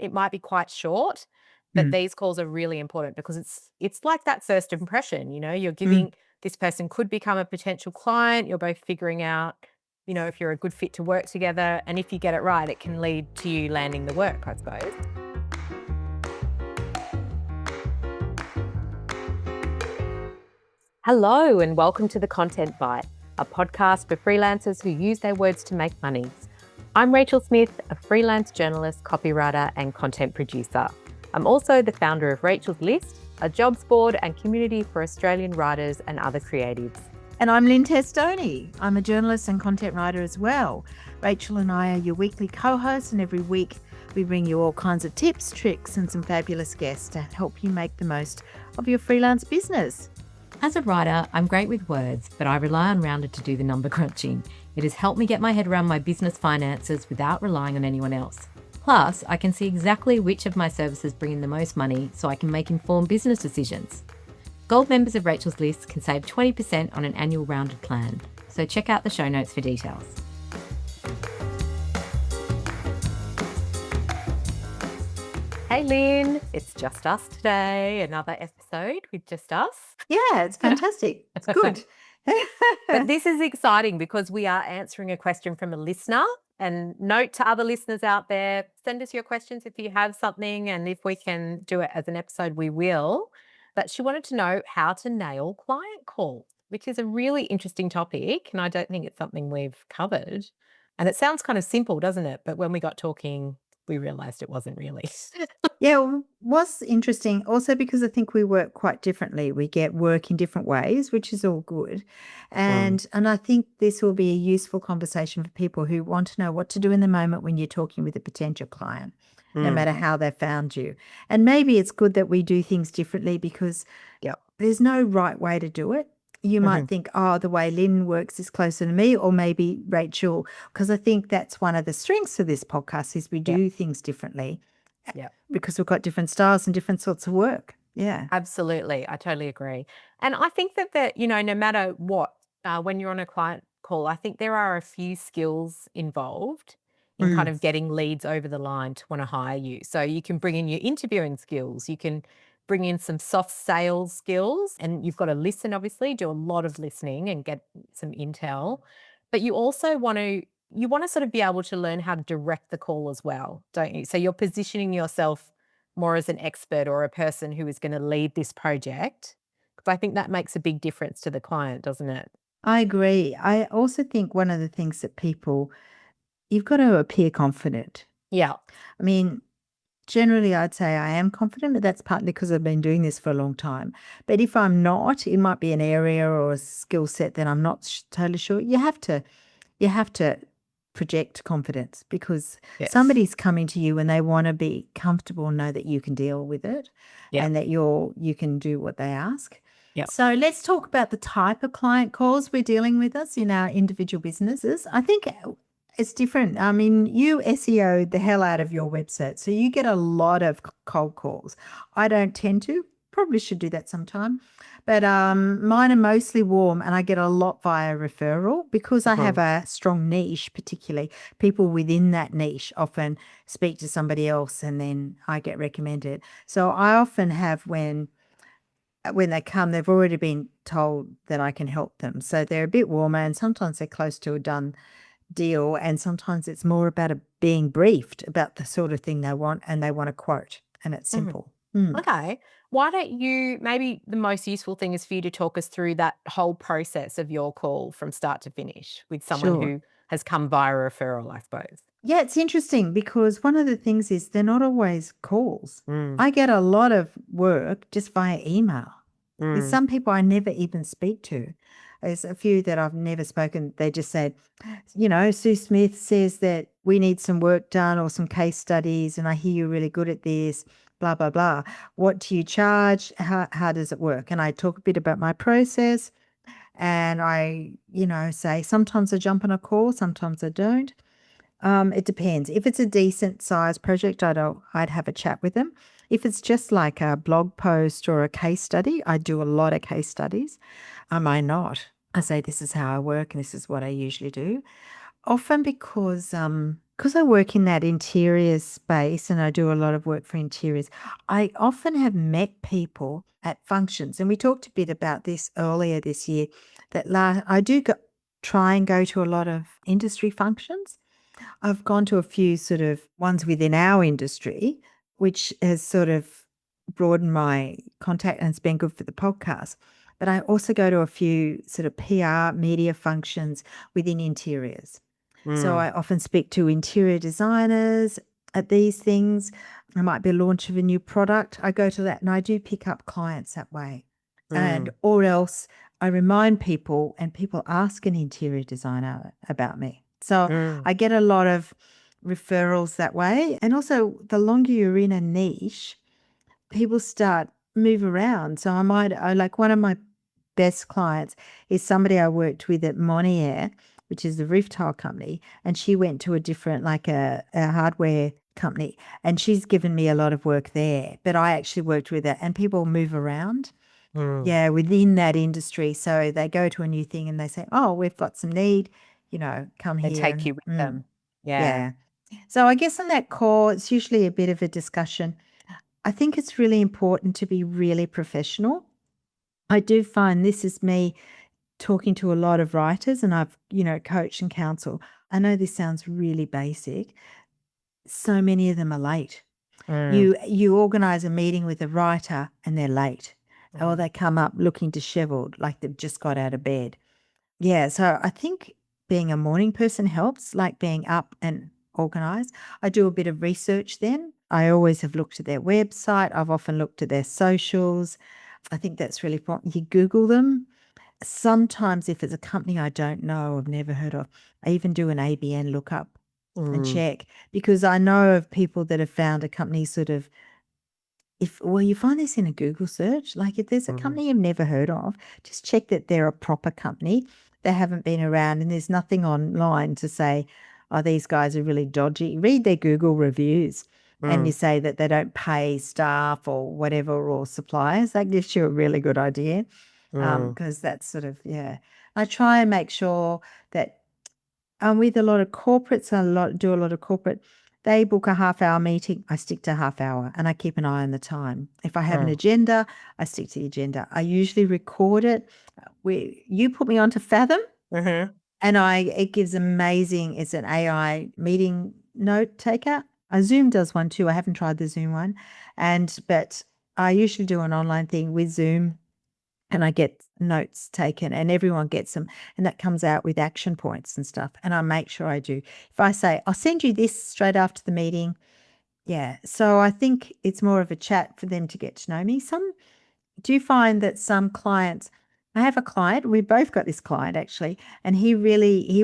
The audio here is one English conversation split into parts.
it might be quite short, but these calls are really important because it's like that first impression, you're giving this person could become a potential client. You're both figuring out, if you're a good fit to work together. And if you get it right, it can lead to you landing the work, I suppose. Hello, and welcome to The Content Bite, a podcast for freelancers who use their words to make money. I'm Rachel Smith, a freelance journalist, copywriter, and content producer. I'm also the founder of Rachel's List, a jobs board and community for Australian writers and other creatives. And I'm Lynne Testoni. I'm a journalist and content writer as well. Rachel and I are your weekly co-hosts, and every week we bring you all kinds of tips, tricks, and some fabulous guests to help you make the most of your freelance business. As a writer, I'm great with words, but I rely on Rounded to do the number crunching. It has helped me get my head around my business finances without relying on anyone else. Plus, I can see exactly which of my services bring in the most money so I can make informed business decisions. Gold members of Rachel's List can save 20% on an annual Rounded plan, so check out the show notes for details. Hey Lynn, it's just us today, another episode with just us. Yeah, it's fantastic. It's good. But this is exciting because we are answering a question from a listener. And note to other listeners out there, send us your questions if you have something, and if we can do it as an episode, we will. But she wanted to know how to nail client calls, which is a really interesting topic, and I don't think it's something we've covered. And it sounds kind of simple, doesn't it? But when we got talking, we realised it wasn't really. Yeah, it was interesting also because I think we work quite differently. We get work in different ways, which is all good. And I think this will be a useful conversation for people who want to know what to do in the moment when you're talking with a potential client, no matter how they found you. And maybe it's good that we do things differently because there's no right way to do it. You might think, the way Lynn works is closer to me, or maybe Rachel, because I think that's one of the strengths of this podcast is we do things differently. Yeah. Because we've got different styles and different sorts of work. Yeah. Absolutely. I totally agree. And I think that no matter what, when you're on a client call, I think there are a few skills involved in kind of getting leads over the line to want to hire you. So you can bring in your interviewing skills. You can bring in some soft sales skills, and you've got to listen, obviously, do a lot of listening and get some intel. But you also want to sort of be able to learn how to direct the call as well, don't you? So you're positioning yourself more as an expert or a person who is going to lead this project. Because I think that makes a big difference to the client, doesn't it? I agree. I also think one of the things that you've got to appear confident. Yeah. I mean, generally I'd say I am confident, but that's partly because I've been doing this for a long time. But if I'm not, it might be an area or a skill set that I'm not totally sure. You have to project confidence because somebody's coming to you and they want to be comfortable and know that you can deal with it and that you can do what they ask. Yep. So let's talk about the type of client calls we're dealing with us in our individual businesses. I think it's different. I mean, you SEO'd the hell out of your website, so you get a lot of cold calls. I don't tend to. Probably should do that sometime. But mine are mostly warm, and I get a lot via referral because I have a strong niche, particularly. People within that niche often speak to somebody else and then I get recommended. So I often have when they come, they've already been told that I can help them. So they're a bit warmer, and sometimes they're close to a done deal, and sometimes it's more about being briefed about the sort of thing they want, and they want a quote, and it's simple. Okay. Why don't you, maybe the most useful thing is for you to talk us through that whole process of your call from start to finish with someone who has come via referral, I suppose. Yeah, it's interesting because one of the things is they're not always calls. I get a lot of work just via email. There's some people I never even speak to. There's a few that I've never spoken. They just said, Sue Smith says that we need some work done or some case studies, and I hear you're really good at this, blah, blah, blah. What do you charge? How does it work? And I talk a bit about my process, and I, say sometimes I jump on a call, sometimes I don't. It depends. If it's a decent size project, I'd have a chat with them. If it's just like a blog post or a case study, I do a lot of case studies. I might not. I say, this is how I work and this is what I usually do. Often because because I work in that interior space and I do a lot of work for interiors, I often have met people at functions. And we talked a bit about this earlier this year that I do try and go to a lot of industry functions. I've gone to a few sort of ones within our industry, which has sort of broadened my contact and it's been good for the podcast. But I also go to a few sort of PR media functions within interiors. So I often speak to interior designers at these things. It might be a launch of a new product. I go to that and I do pick up clients that way. And or else I remind people and people ask an interior designer about me. So I get a lot of referrals that way. And also the longer you're in a niche, people start move around. So I like one of my best clients is somebody I worked with at Monier, which is the roof tile company, and she went to a different, like a hardware company, and she's given me a lot of work there. But I actually worked with her, and people move around, within that industry. So they go to a new thing and they say, "Oh, we've got some need, come They here." take you with them. Yeah. Yeah. So I guess on that call, it's usually a bit of a discussion. I think it's really important to be really professional. I do find this is me talking to a lot of writers and I've, coached and counsel. I know this sounds really basic. So many of them are late. You organize a meeting with a writer and they're late. Or they come up looking disheveled, like they've just got out of bed. Yeah, so I think being a morning person helps, like being up and organized. I do a bit of research then. I always have looked at their website. I've often looked at their socials. I think that's really important. You Google them. Sometimes if it's a company I don't know, I've never heard of, I even do an ABN lookup and check because I know of people that have found a company sort of you find this in a Google search, like if there's a company you've never heard of, just check that they're a proper company. They haven't been around and there's nothing online to say, oh, these guys are really dodgy. Read their Google reviews and you say that they don't pay staff or whatever or suppliers. That gives you a really good idea because that's sort of, I try and make sure that with a lot of corporates, do a lot of corporate. They book a half-hour meeting. I stick to half hour, and I keep an eye on the time. If I have an agenda, I stick to the agenda. I usually record it. You put me onto Fathom, and it gives amazing. It's an AI meeting note taker. Zoom does one too. I haven't tried the Zoom one, but I usually do an online thing with Zoom. And I get notes taken and everyone gets them. And that comes out with action points and stuff. And I make sure I do. If I say, I'll send you this straight after the meeting. Yeah. So I think it's more of a chat for them to get to know me. Do you find that some clients, I have a client, we both got this client actually, and he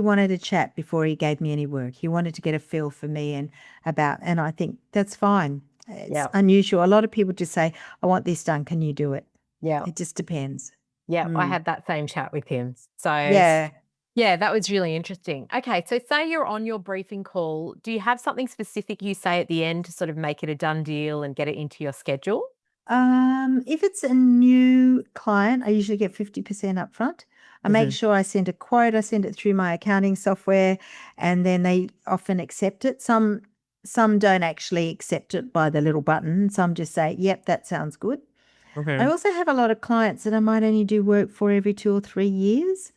wanted to chat before he gave me any work. He wanted to get a feel for me and I think that's fine. It's unusual. A lot of people just say, I want this done. Can you do it? Yeah. It just depends. Yeah, I had that same chat with him. So Yeah. yeah, that was really interesting. Okay, so say you're on your briefing call. Do you have something specific you say at the end to sort of make it a done deal and get it into your schedule? If it's a new client, I usually get 50% upfront. I make sure I send a quote, I send it through my accounting software, and then they often accept it. Some don't actually accept it by the little button. Some just say, yep, that sounds good. I also have a lot of clients that I might only do work for every 2 or 3 years.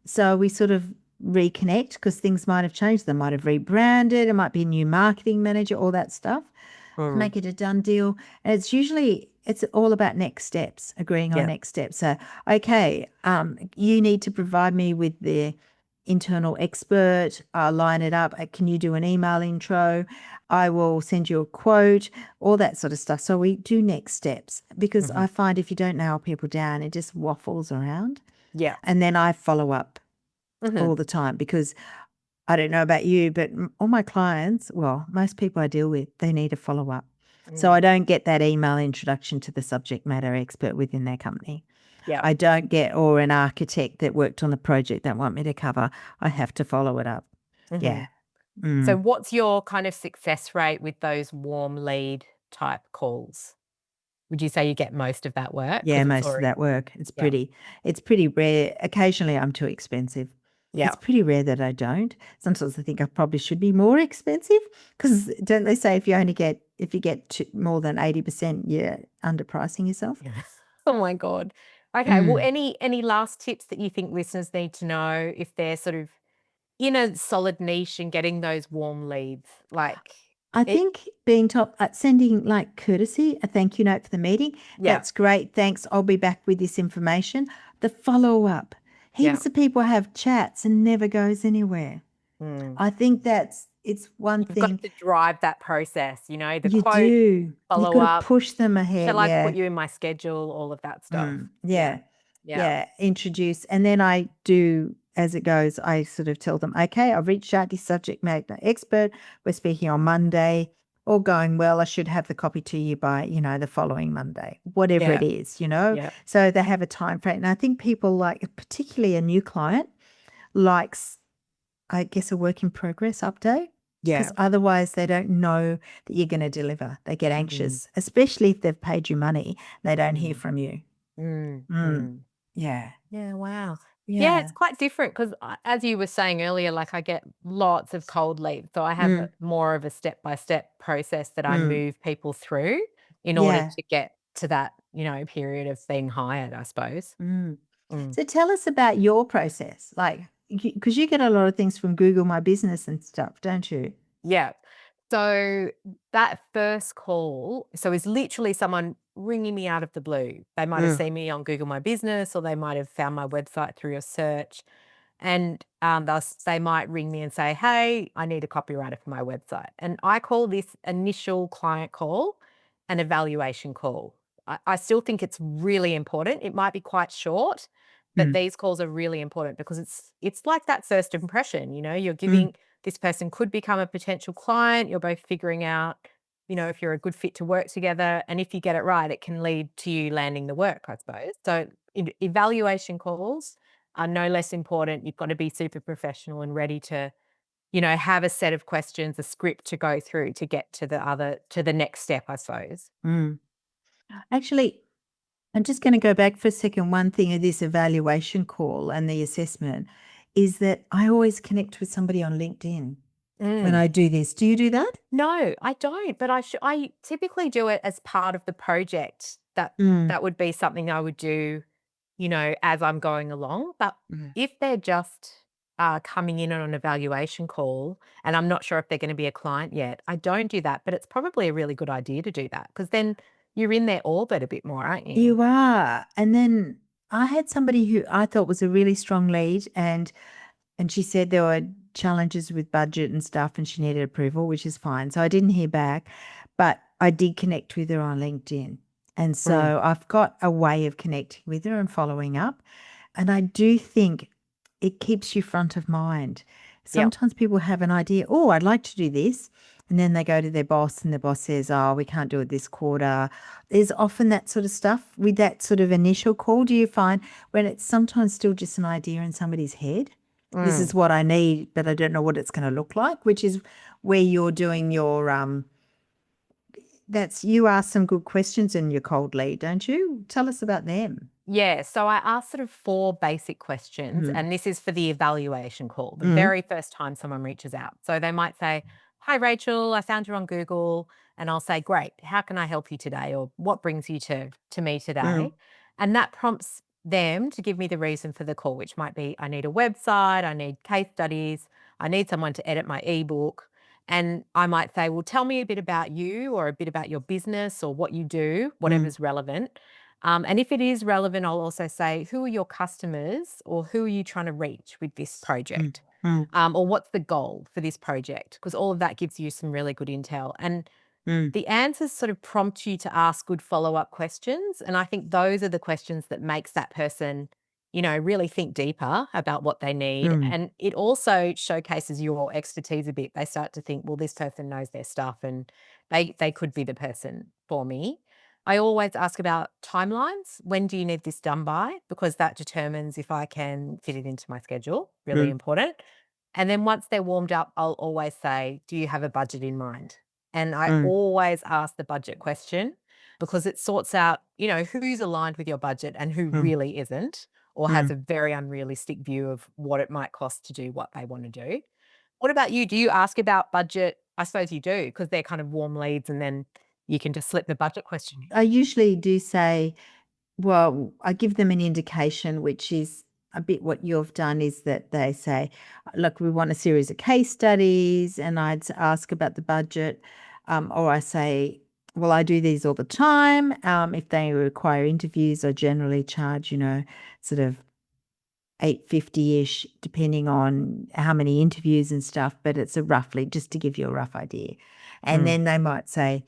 So we sort of reconnect because things might have changed. They might have rebranded. It might be a new marketing manager, all that stuff. Make it a done deal. And it's all about next steps, agreeing on next steps. So, okay, you need to provide me with the internal expert. I'll line it up. Can you do an email intro? I will send you a quote, all that sort of stuff. So we do next steps because I find if you don't nail people down, it just waffles around. Yeah. And then I follow up all the time because I don't know about you, but all my clients, well, most people I deal with, they need a follow up. So I don't get that email introduction to the subject matter expert within their company. Yeah. I don't get, or an architect that worked on the project that want me to cover. I have to follow it up. Yeah. So what's your kind of success rate with those warm lead type calls? Would you say you get most of that work? Yeah, most of that work. It's pretty rare. Occasionally I'm too expensive. It's Yeah. pretty rare that I don't. Sometimes I think I probably should be more expensive because don't they say if you get to more than 80%, you're underpricing yourself? Yeah. Oh my God. Okay. Well, Mm. any last tips that you think listeners need to know if they're sort of in a solid niche and getting those warm leads? Like I it, think being top sending like courtesy, a thank you note for the meeting, yeah, that's great. Thanks. I'll be back with this information. The follow up. yeah. Heaps of people have chats and never goes anywhere. Mm. I think it's one You've got thing to drive that process, the you quote, do. You follow got to up. push them ahead. Shall I put Yeah. you in my schedule? All of that stuff. Yeah. Yeah. Yeah. Yeah. Introduce. And then I do, as it goes, I sort of tell them, okay, I've reached out to subject matter expert. We're speaking on Monday. All going well. I should have the copy to you by, the following Monday, whatever Yeah. it is, Yeah. So they have a time frame. And I think people like, particularly a new client, likes, I guess, a work in progress update. Yeah. Because otherwise they don't know that you're going to deliver. They get Mm, anxious, especially if they've paid you money. They don't hear mm, from you. mm, Mm. mm. Yeah. Yeah, wow. Yeah, it's Yeah. quite different because, as you were saying earlier, like I get lots of cold leads. So I have Mm. more of a step by step process that I Mm. move people through in order Yeah. to get to that, period of being hired, I suppose. Mm. Mm. So tell us about your process, like, because you get a lot of things from Google My Business and stuff, don't you? Yeah. So that first call, so is literally someone ringing me out of the blue. They might have Mm. seen me on Google My Business or they might have found my website through a search. And they might ring me and say, hey, I need a copywriter for my website. And I call this initial client call an evaluation call. I still think it's really important. It might be quite short, but Mm. these calls are really important because it's like that first impression. You're Mm. giving this person could become a potential client. You're both figuring out, if you're a good fit to work together. And if you get it right, it can lead to you landing the work, I suppose. So evaluation calls are no less important. You've got to be super professional and ready to, have a set of questions, a script to go through to get to the next step, I suppose. Mm. Actually, I'm just going to go back for a second. One thing of this evaluation call and the assessment is that I always connect with somebody on LinkedIn when Mm. I do this. Do you do that? No, I don't, but I typically do it as part of the project. That Mm. that would be something I would do, as I'm going along. But Mm. if they're just coming in on an evaluation call and I'm not sure if they're going to be a client yet, I don't do that. But it's probably a really good idea to do that because then you're in their orbit a bit more, aren't you? You are. And then I had somebody who I thought was a really strong lead, and she said there were challenges with budget and stuff and she needed approval, which is fine. So I didn't hear back, but I did connect with her on LinkedIn. And Mm. so I've got a way of connecting with her and following up. And I do think it keeps you front of mind. Yep. Sometimes people have an idea, oh, I'd like to do this. And then they go to their boss and the boss says, oh, we can't do it this quarter. There's often that sort of stuff with that sort of initial call. Do you find when it's sometimes still just an idea in somebody's head? This Mm. is what I need, but I don't know what it's going to look like, which is where you're doing your you ask some good questions in your cold lead, don't you? Tell us about them. Yeah, so I ask sort of 4 basic questions, Mm. and this is for the evaluation call, the Mm. very first time someone reaches out. So they might say, "Hi, Rachel, I found you on Google." And I'll say, "Great, how can I help you today?" Or "What brings you to me Mm. today?" And that prompts them to give me the reason for the call, which might be, I need a website, I need case studies, I need someone to edit my ebook. And I might say, "Well, tell me a bit about you or a bit about your business or what you do, Mm. whatever's relevant." And if it is relevant, I'll also say, who are your customers or who are you trying to reach with this Mm. project? Mm. Or what's the goal for this project? Because all of that gives you some really good intel. And Mm. the answers sort of prompt you to ask good follow-up questions. And I think those are the questions that makes that person, really think deeper about what they need. Mm. And it also showcases your expertise a bit. They start to think, well, this person knows their stuff and they could be the person for me. I always ask about timelines. When do you need this done by? Because that determines if I can fit it into my schedule. Really Mm. important. And then once they're warmed up, I'll always say, do you have a budget in mind? And I Mm. always ask the budget question because it sorts out, who's aligned with your budget and who Mm. really isn't. or has a very unrealistic view of what it might cost to do what they want to do. What about you? Do you ask about budget? I suppose you do, because they're kind of warm leads, and then you can just slip the budget question in. I usually do say, well, I give them an indication, which is a bit what you've done, is that they say, look, we want a series of case studies, and I'd ask about the budget. Or I say, well, I do these all the time. If they require interviews, I generally charge, sort of $850-ish, depending on how many interviews and stuff, but it's a roughly, just to give you a rough idea. And then they might say,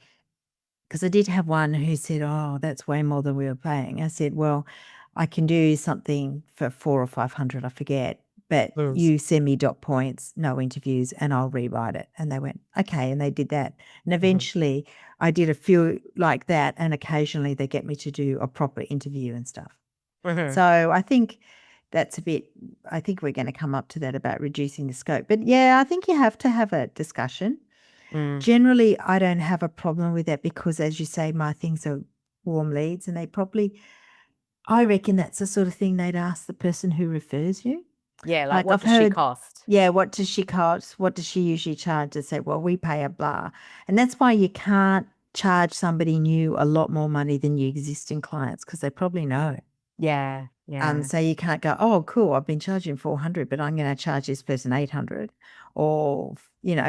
because I did have one who said, oh, that's way more than we were paying. I said, well, I can do something for 400 or 500, I forget, but you send me dot points, no interviews, and I'll rewrite it. And they went, okay, and they did that. And eventually I did a few like that, and occasionally they get me to do a proper interview and stuff. So I think that's I think we're going to come up to that about reducing the scope. But yeah, I think you have to have a discussion. Generally, I don't have a problem with that because, as you say, my things are warm leads, and I reckon that's the sort of thing they'd ask the person who refers you. Yeah, like what does she cost? Yeah, what does she cost? What does she usually charge? To say, well, we pay a blah. And that's why you can't charge somebody new a lot more money than your existing clients, because they probably know. Yeah, yeah. So you can't go, oh, cool, I've been charging 400, but I'm going to charge this person 800, or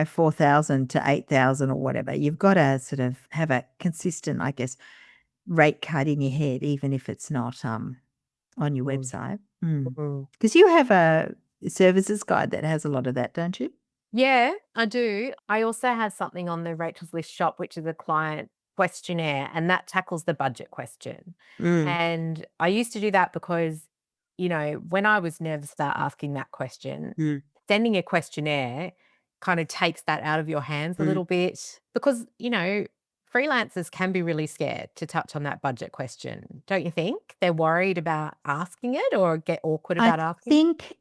4,000 to 8,000 or whatever. You've got to sort of have a consistent, I guess, rate card in your head, even if it's not on your website. Because you have a services guide that has a lot of that, don't you? Yeah, I do. I also have something on the Rachel's List shop, which is a client questionnaire, and that tackles the budget question. And I used to do that because, when I was nervous about asking that question, sending a questionnaire kind of takes that out of your hands a little bit, because, freelancers can be really scared to touch on that budget question. Don't you think? They're worried about asking it or get awkward about asking it.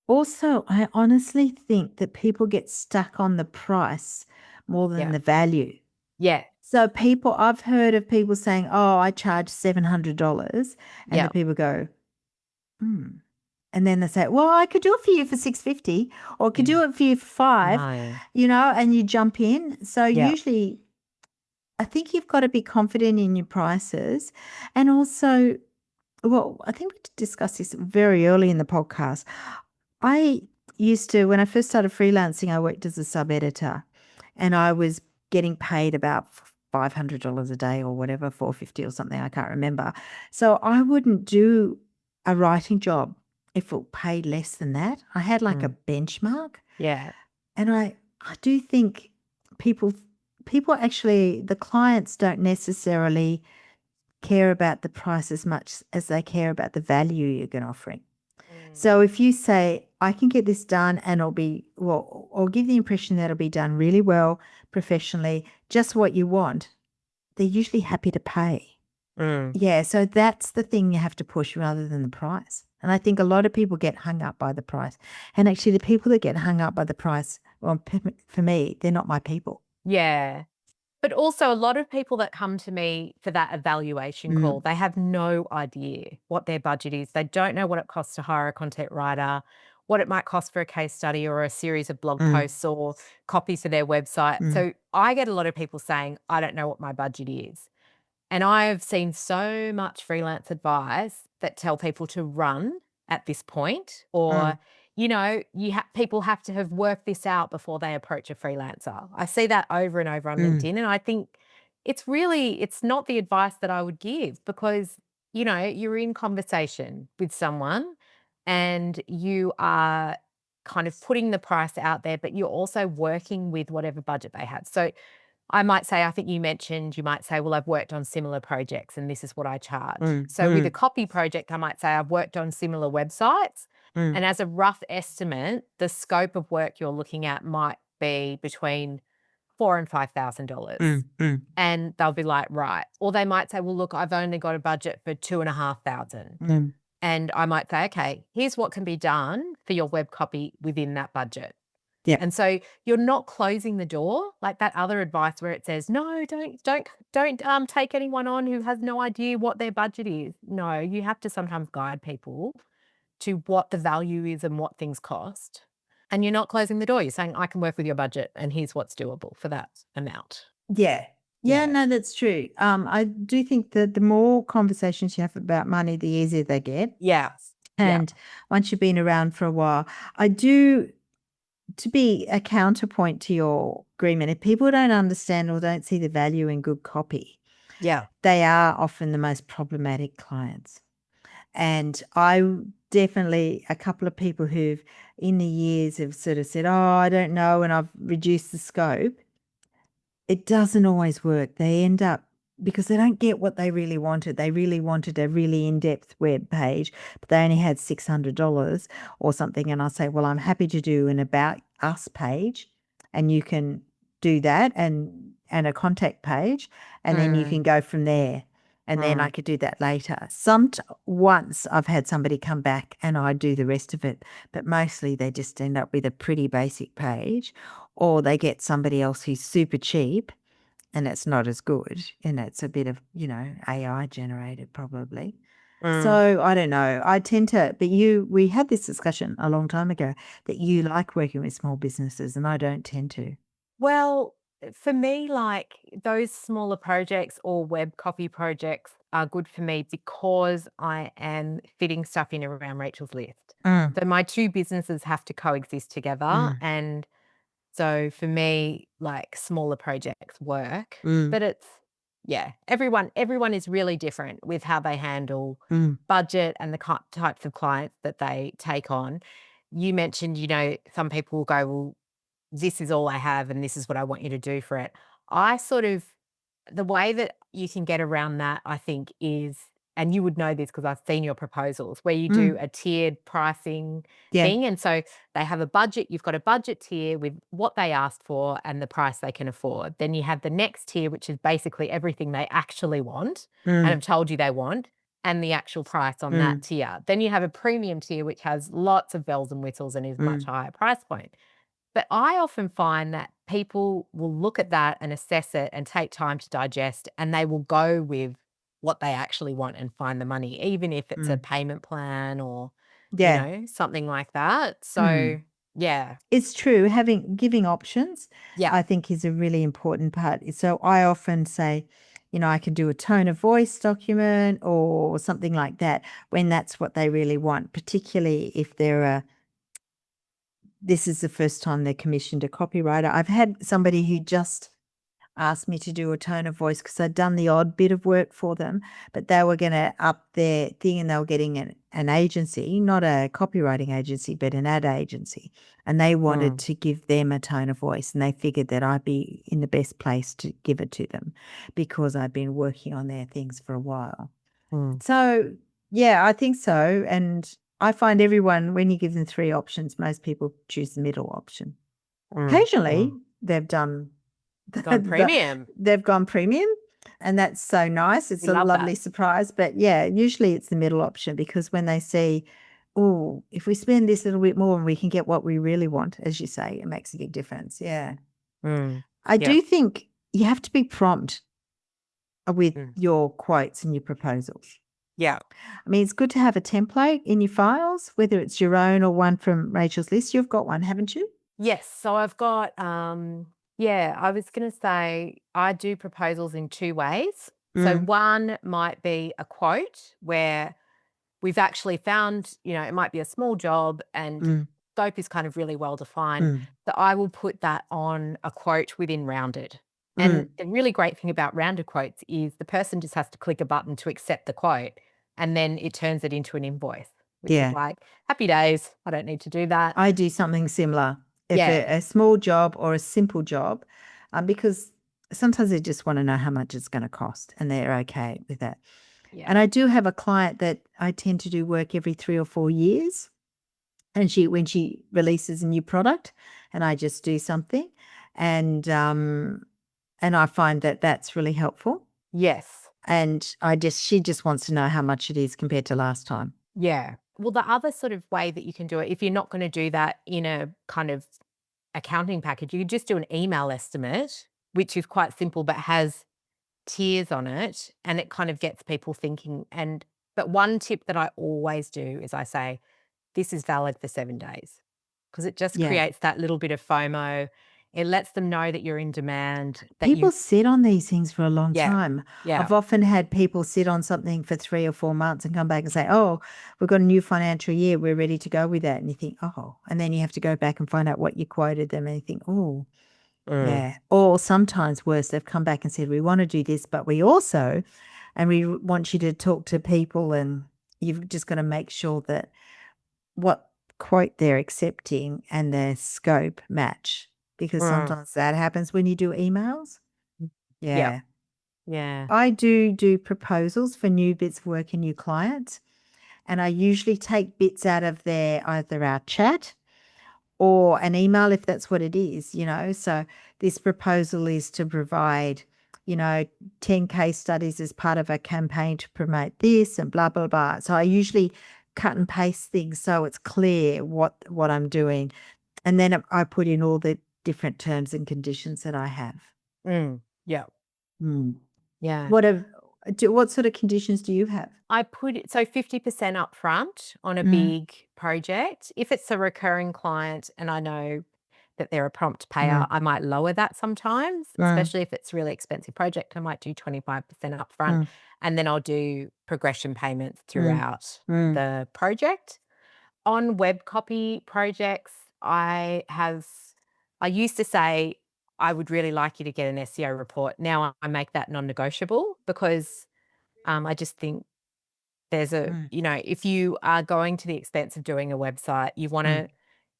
I honestly think that people get stuck on the price more than the value. Yeah. So I've heard of people saying, oh, I charge $700, and the people go, and then they say, well, I could do it for you for $650, or I could do it for you for $5, and you jump in. So usually I think you've got to be confident in your prices. And also, well, I think we discussed this very early in the podcast. I used to, when I first started freelancing, I worked as a sub-editor, and I was getting paid about $500 a day or whatever, $450 or something, I can't remember. So I wouldn't do a writing job if it paid less than that. I had like a benchmark. Yeah. And I do think people actually, the clients don't necessarily care about the price as much as they care about the value you're going to offering. So if you say, I can get this done and it'll be, well, or give the impression that it'll be done really well, professionally, just what you want, they're usually happy to pay. Yeah, so that's the thing you have to push rather than the price. And I think a lot of people get hung up by the price. And actually the people that get hung up by the price, well, for me, they're not my people. Yeah. But also a lot of people that come to me for that evaluation call, they have no idea what their budget is. They don't know what it costs to hire a content writer, what it might cost for a case study or a series of blog posts or copies for their website. So I get a lot of people saying, I don't know what my budget is. And I've seen so much freelance advice that tell people to run at this point, or people have to have worked this out before they approach a freelancer. I see that over and over on LinkedIn, and I think it's not the advice that I would give, because you're in conversation with someone and you are kind of putting the price out there, but you're also working with whatever budget they have. So I might say, I think you might say, well, I've worked on similar projects and this is what I charge. So with a copy project, I might say I've worked on similar websites. And as a rough estimate, the scope of work you're looking at might be between $4,000 and $5,000. And they'll be like, right. Or they might say, well, look, I've only got a budget for $2,500. And I might say, okay, here's what can be done for your web copy within that budget. Yeah. And so you're not closing the door like that other advice where it says, no, don't take anyone on who has no idea what their budget is. No, you have to sometimes guide people to what the value is and what things cost. And you're not closing the door. You're saying, I can work with your budget and here's what's doable for that amount. Yeah. Yeah, no, that's true. I do think that the more conversations you have about money, the easier they get. Yeah. And once you've been around for a while, I do, to be a counterpoint to your agreement, if people don't understand or don't see the value in good copy, Yeah. they are often the most problematic clients. And I definitely, a couple of people who've in the years have sort of said, oh, I don't know, and I've reduced the scope. It doesn't always work. They end up, because they don't get what they really wanted. They really wanted a really in-depth web page, but they only had $600 or something. And I say, well, I'm happy to do an About Us page, and you can do that, and a contact page, and then you can go from there. And then I could do that later. Once I've had somebody come back and I do the rest of it, but mostly they just end up with a pretty basic page, or they get somebody else who's super cheap and it's not as good, and it's a bit of, AI generated probably. So I don't know. I tend to, but we had this discussion a long time ago that you like working with small businesses, and I don't tend to. Well, for me, like those smaller projects or web copy projects are good for me because I am fitting stuff in around Rachel's list. Mm, So my two businesses have to coexist together. mm, And so for me, like smaller projects work. mm, But everyone is really different with how they handle mm, budget and the types of clients that they take on. You mentioned, some people will go, well, this is all I have and this is what I want you to do for it. I sort of, the way that you can get around that, I think, is, and you would know this because I've seen your proposals where you do mm. a tiered pricing Yeah. thing. And so they have a budget, you've got a budget tier with what they asked for and the price they can afford. Then you have the next tier, which is basically everything they actually want and Mm, have told you they want, and the actual price on that mm, tier. Then you have a premium tier, which has lots of bells and whistles and is much mm, higher price point. But I often find that people will look at that and assess it and take time to digest, and they will go with what they actually want and find the money, even if it's a mm. payment plan or, Yeah. something like that. Mm. So, yeah. It's true. Giving options, Yeah. I think, is a really important part. So I often say, I can do a tone of voice document or something like that when that's what they really want, particularly if this is the first time they're commissioned a copywriter. I've had somebody who just asked me to do a tone of voice because I'd done the odd bit of work for them, but they were going to up their thing, and they were getting an agency, not a copywriting agency, but an ad agency. And they wanted Mm, to give them a tone of voice, and they figured that I'd be in the best place to give it to them because I'd been working on their things for a while. mm, So, yeah, I think so. And I find everyone, when you give them three options, most people choose the middle option. mm, Occasionally, mm. they've done Gone the premium. they've gone premium, and that's so nice. It's We a love that. lovely surprise, but yeah, usually it's the middle option because when they see, "Oh, if we spend this little bit more and we can get what we really want," as you say, it makes a big difference, yeah. Mm, I yep. do think you have to be prompt with Mm, your quotes and your proposals. yeah. I mean, it's good to have a template in your files, whether it's your own or one from Rachel's list. You've got one, haven't you? Yes. So I've got, I was going to say I do proposals in two ways. So Mm, one might be a quote where we've actually found, it might be a small job and mm, scope is kind of really well defined, mm, that I will put that on a quote within Rounded. And mm. the really great thing about Rounded quotes is the person just has to click a button to accept the quote, and then it turns it into an invoice, which is Yeah. like, happy days. I don't need to do that. I do something similar. If Yeah. a small job or a simple job, because sometimes they just want to know how much it's going to cost, and they're okay with that. Yeah. And I do have a client that I tend to do work every 3 or 4 years, and when she releases a new product, and I just do something, and I find that that's really helpful. Yes. And she just wants to know how much it is compared to last time. Yeah. Well, the other sort of way that you can do it, if you're not going to do that in a kind of accounting package, you could just do an email estimate, which is quite simple but has tiers on it, and it kind of gets people thinking. But one tip that I always do is I say, this is valid for 7 days, because it just Yeah. creates that little bit of FOMO. It lets them know that you're in demand, that People you sit on these things for a long Yeah, time. yeah. I've often had people sit on something for 3 or 4 months and come back and say, "Oh, we've got a new financial year. We're ready to go with that." And you think, "Oh," and then you have to go back and find out what you quoted them and you think, "Oh, Mm. yeah." Or sometimes worse, they've come back and said, "We want to do this, but we also and we want you to talk to people," and you've just got to make sure that what quote they're accepting and their scope match, because Mm. sometimes that happens when you do emails. Yep. Yeah. Yeah. I do proposals for new bits of work and new clients, and I usually take bits out of their either our chat or an email if that's what it is, you know. So this proposal is to provide, 10 case studies as part of a campaign to promote this and blah blah blah. So I usually cut and paste things so it's clear what I'm doing, and then I put in all the different terms and conditions that I have. Yep. Mm. Yeah. What sort of conditions do you have? I put it so 50% upfront on a Mm, big project. If it's a recurring client and I know that they're a prompt payer, mm, I might lower that sometimes, mm, especially if it's a really expensive project. I might do 25% upfront, mm, and then I'll do progression payments mm, throughout mm, the project. On web copy projects, I used to say, I would really like you to get an SEO report. Now I make that non-negotiable, because I just think there's mm, if you are going to the expense of doing a website, mm,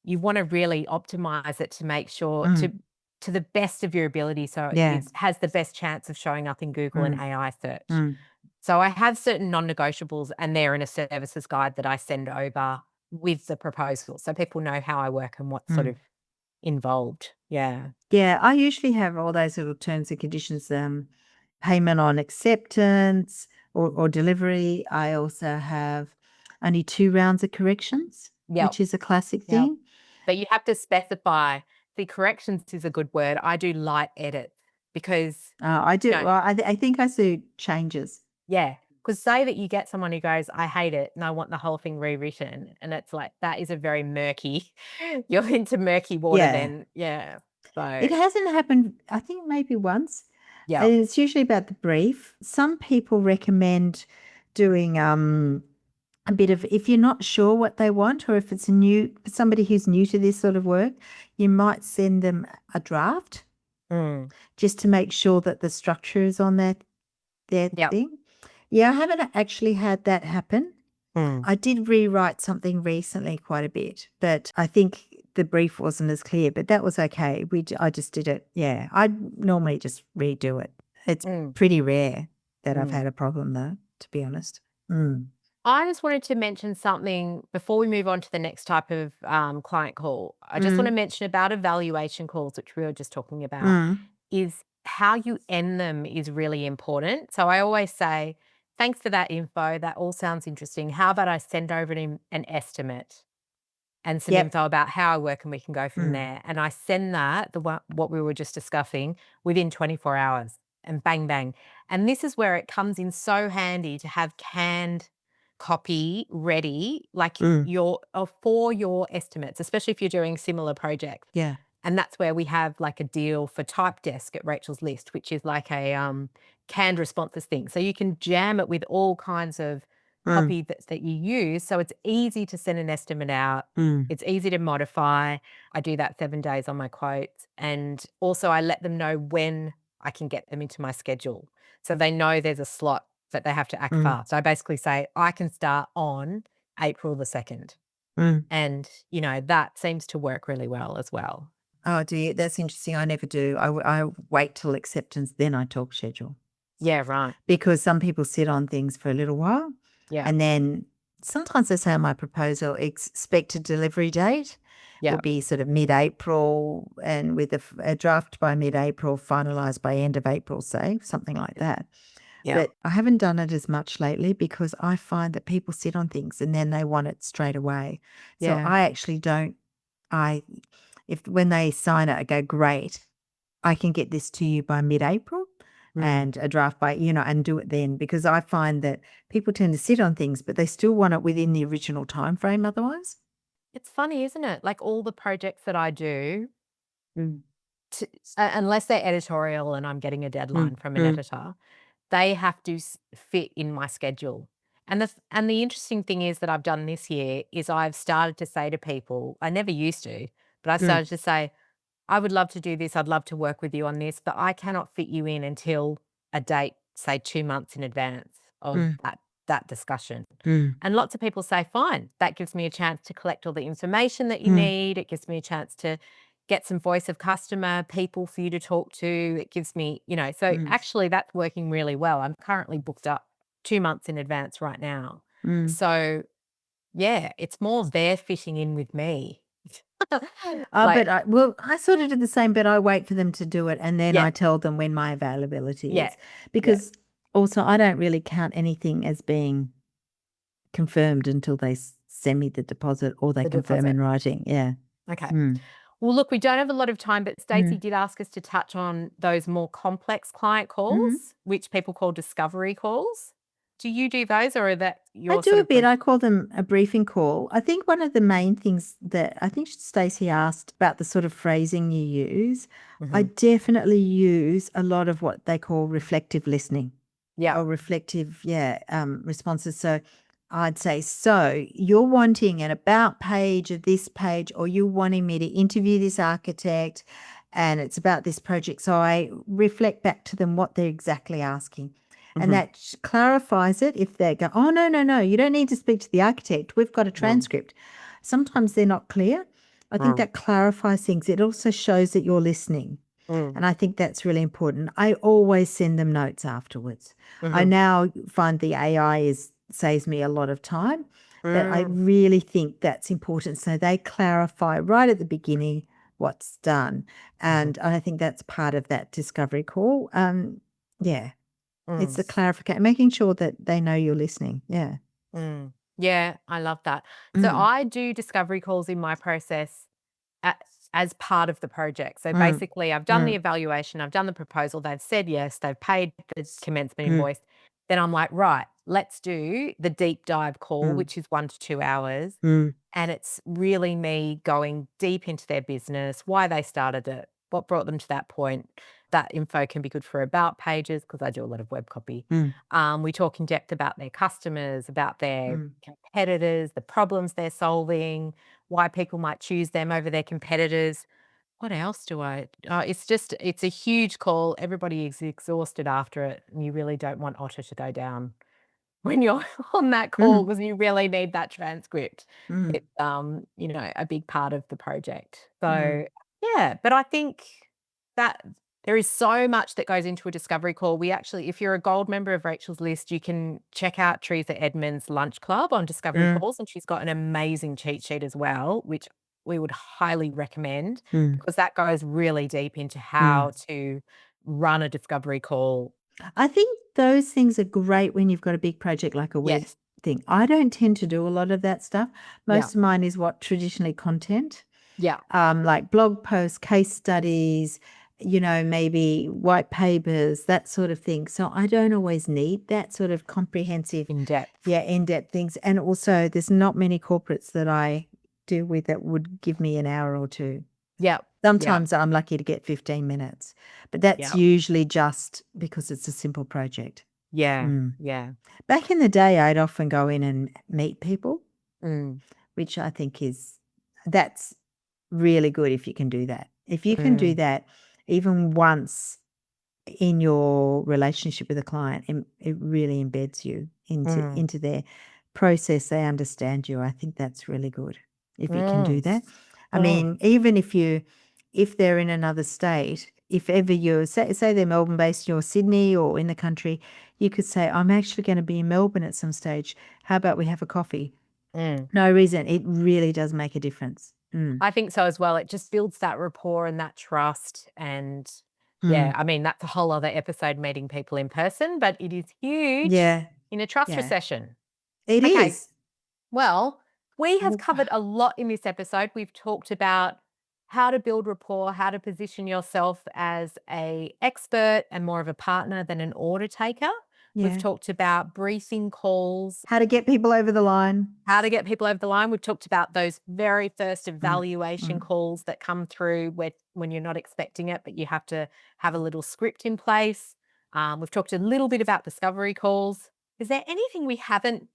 you wanna really optimize it to make sure mm. to the best of your ability, so Yeah. it has the best chance of showing up in Google and Mm, AI search. mm, So I have certain non-negotiables, and they're in a services guide that I send over with the proposal, so people know how I work and what's sort mm. of involved. Yeah. Yeah, I usually have all those little terms and conditions, payment on acceptance or delivery. I also have only 2 rounds of corrections, Yep. which is a classic Yep. thing. But you have to specify. See, corrections is a good word. I do light edits because, I do. you know Well, I think I see changes. yeah, because say that you get someone who goes, "I hate it and I want the whole thing rewritten," and it's like, that is a very murky you're into murky water Yeah. then. Yeah. It So, hasn't happened, I think maybe once. yeah. And it's usually about the brief. Some people recommend doing a bit of, if you're not sure what they want, or if it's somebody who's new to this sort of work, you might send them a draft Mm. just to make sure that the structure is on their Yep. thing. Yeah, I haven't actually had that happen. Mm. I did rewrite something recently quite a bit, but I think the brief wasn't as clear, but that was okay. I just did it. Yeah, I normally just redo it. It's Mm. pretty rare that I've Mm. had a problem though, to be honest. Mm. I just wanted to mention something before we move on to the next type of client call. I just want to Mm. mention about evaluation calls, which we were just talking about, Mm. is how you end them is really important. So I always say, thanks for that info. That all sounds interesting. How about I send over an estimate and some Yep. info about how I work, and we can go from Mm. there. And I send that, what we were just discussing, within 24 hours, and bang, bang. And this is where it comes in so handy to have canned copy ready, like Mm. for your estimates, especially if you're doing similar projects. Yeah. And that's where we have like a deal for Type Desk at Rachel's List, which is like a canned responses thing. So you can jam it with all kinds of Mm. copy that you use. So it's easy to send an estimate out. Mm. It's easy to modify. I do that 7 days on my quotes. And also I let them know when I can get them into my schedule. So they know there's a slot that they have to act Mm. fast. I basically say, I can start on April the 2nd. Mm. And, that seems to work really well as well. Oh, do you? That's interesting. I never do. I wait till acceptance, then I talk schedule. Yeah, right. Because some people sit on things for a little while, Yeah. and then sometimes they say on my proposal, expected delivery date Yeah. will be sort of mid-April, and with a draft by mid-April, finalised by end of April, say, something like that. Yeah. But I haven't done it as much lately because I find that people sit on things and then they want it straight away. So Yeah. I actually don't. I if when they sign it, I go, great, I can get this to you by mid-April and a draft by, and do it then, because I find that people tend to sit on things, but they still want it within the original time frame otherwise. It's funny, isn't it? Like all the projects that I do, Mm. unless they're editorial and I'm getting a deadline from an Mm. editor, they have to fit in my schedule. And the interesting thing is that I've done this year is I've started to say to people, I never used to, but I started to say, I would love to do this. I'd love to work with you on this, but I cannot fit you in until a date, say 2 months in advance of that discussion. And lots of people say, fine, that gives me a chance to collect all the information that you need. It gives me a chance to get some voice of customer people for you to talk to. It gives me, so actually that's working really well. I'm currently booked up 2 months in advance right now. So yeah, it's more they're fitting in with me. But I sort of do the same, but I wait for them to do it and then Yeah. I tell them when my availability Yeah. is. Because also I don't really count anything as being confirmed until they send me the deposit or they confirm in writing. Yeah. Okay. Well, look, we don't have a lot of time, but Stacey did ask us to touch on those more complex client calls, which people call discovery calls. Do you do those, or are that your I do sort a of bit. I call them a briefing call. I think one of the main things that I think Stacey asked about the sort of phrasing you use. I definitely use a lot of what they call reflective listening. Yeah. Or reflective, responses. So I'd say, so you're wanting an about page of this page, or you're wanting me to interview this architect and it's about this project. So I reflect back to them what they're exactly asking. And that clarifies it. If they go, oh, no, you don't need to speak to the architect. We've got a transcript. Sometimes they're not clear. I think that clarifies things. It also shows that you're listening. And I think that's really important. I always send them notes afterwards. I now find the AI saves me a lot of time, but I really think that's important. So they clarify right at the beginning what's done. And I think that's part of that discovery call. It's the clarification, making sure that they know you're listening. Yeah. Yeah, I love that. So I do discovery calls in my process as part of the project. So basically, I've done the evaluation, I've done the proposal, they've said yes, they've paid the commencement invoice. Then I'm like, right, let's do the deep dive call, which is 1 to 2 hours. And it's really me going deep into their business, why they started it, what brought them to that point. That info can be good for about pages because I do a lot of web copy. We talk in depth about their customers, about their competitors, the problems they're solving, why people might choose them over their competitors. What else do it's a huge call. Everybody is exhausted after it. And you really don't want Otter to go down when you're on that call because you really need that transcript. It's, a big part of the project. So, yeah, but I think that there is so much that goes into a discovery call. We actually, if you're a gold member of Rachel's list, you can check out Teresa Edmonds' Lunch Club on discovery calls, and she's got an amazing cheat sheet as well, which we would highly recommend because that goes really deep into how to run a discovery call. I think those things are great when you've got a big project like a web Yes. thing. I don't tend to do a lot of that stuff. Most of mine is traditionally content, Yeah. like blog posts, case studies, maybe white papers, that sort of thing. So I don't always need that sort of comprehensive, In-depth. in-depth things. And also there's not many corporates that I deal with that would give me an hour or two. Yeah. Sometimes I'm lucky to get 15 minutes, but that's usually just because it's a simple project. Yeah. Yeah. Back in the day, I'd often go in and meet people, which I think that's really good if you can do that. If you can do that even once in your relationship with a client, it really embeds you into their process. They understand you. I think that's really good if you can do that. I mean, even if they're in another state, if ever you're, say they're Melbourne-based, you're Sydney or in the country, you could say, I'm actually going to be in Melbourne at some stage. How about we have a coffee? No reason. It really does make a difference. I think so as well. It just builds that rapport and that trust. And yeah, I mean, that's a whole other episode, meeting people in person, but it is huge in a trust recession. It is. Well, we have covered a lot in this episode. We've talked about how to build rapport, how to position yourself as an expert and more of a partner than an order taker. We've Yeah. talked about briefing calls, How to get people over the line. how to get people over the line. We've talked about those very first Mm, evaluation calls that come through when you're not expecting it, but you have to have a little script in place. We've talked a little bit about discovery calls. Is there anything we haven't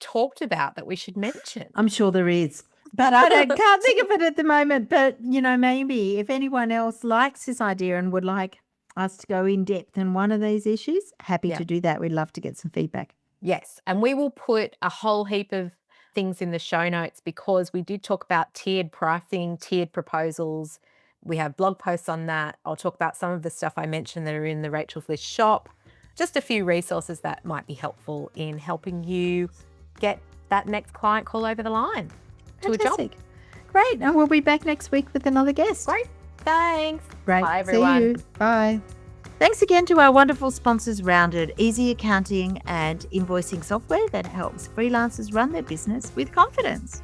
talked about that we should mention? I'm sure there is, but I can't think of it at the moment. But, maybe if anyone else likes this idea and would like us to go in depth in one of these issues, happy Yeah. to do that. We'd love to get some feedback. Yes, and we will put a whole heap of things in the show notes because we did talk about tiered pricing, tiered proposals. We have blog posts on that. I'll talk about some of the stuff I mentioned that are in the Rachel's List shop. Just a few resources that might be helpful in helping you get that next client call over the line to a job. Fantastic. Great. And we'll be back next week with another guest. Great. Thanks. Great. Bye, everyone. See you. Bye. Thanks again to our wonderful sponsors, Rounded, easy accounting and invoicing software that helps freelancers run their business with confidence.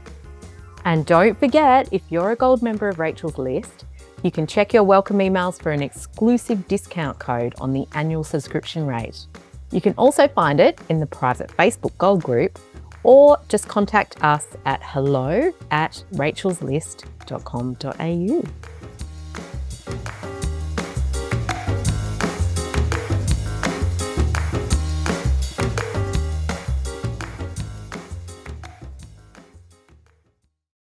And don't forget, if you're a gold member of Rachel's List, you can check your welcome emails for an exclusive discount code on the annual subscription rate. You can also find it in the private Facebook Gold group or just contact us at hello@rachelslist.com.au.